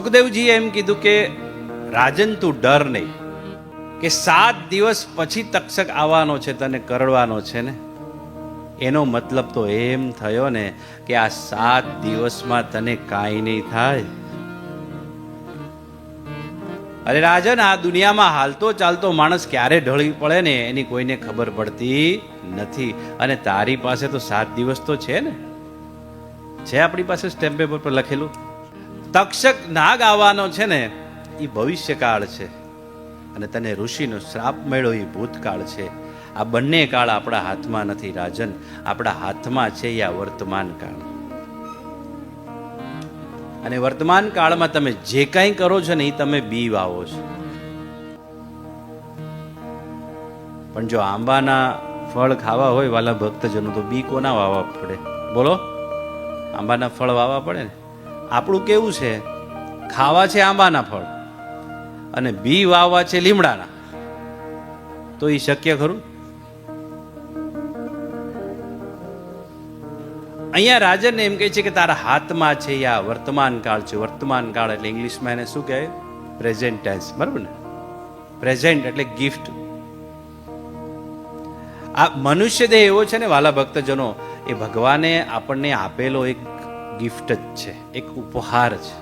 સુખદેવજીએ એમ કીધું કે રાજન તું ડર નહીં, કે 7 દિવસ પછી તક્ષક આવવાનો છે, તને કરડવાનો છે ને. એનો મતલબ તો એમ થયો ને કે આ 7 દિવસમાં તને કાંઈ નહીં થાય. અરે રાજન, આ દુનિયામાં હાલતો ચાલતો માણસ ક્યારે ઢળી પડે ને એની કોઈને ખબર પડતી નથી. અને તારી પાસે તો 7 દિવસ તો છે ને, છે આપણી પાસે સ્ટેમ્પ પેપર પર લખેલું. તક્ષક નાગ આવવાનો છે ને એ ભવિષ્યકાળ છે, અને તને ઋષિનો શ્રાપ મળ્યો એ ભૂતકાળ છે. આ બંને કાળ આપણા હાથમાં નથી રાજન, આપણા હાથમાં છે આ વર્તમાન કાળ. અને વર્તમાન કાળમાં તમે જે કાંઈ કરો છો ને એ તમે બી વાવો છો. પણ જો આંબાના ફળ ખાવા હોય વાલા ભક્તજનો, તો બી કોના વાવવા પડે બોલો? આંબાના ફળ વાવવા પડે ને. આપણું કેવું છે, ખાવા છે આંબાના ફળ અને બી વાવવા છે લીમડાના, તો એ શક્ય ખરું? અહીંયા રાજન એમ કહે છે કે તારા હાથમાં છે આ વર્તમાન કાળ છે. વર્તમાન કાળ એટલે ઇંગ્લિશમાં એને શું કહેવાય? પ્રેઝન્ટ ટેન્સ, બરાબર ને? પ્રેઝન્ટ એટલે ગિફ્ટ. આ મનુષ્ય દેહ એવો છે ને વાલા ભક્તજનો, એ ભગવાને આપણને આપેલો એક ગિફ્ટ જ છે, એક ઉપહાર છે.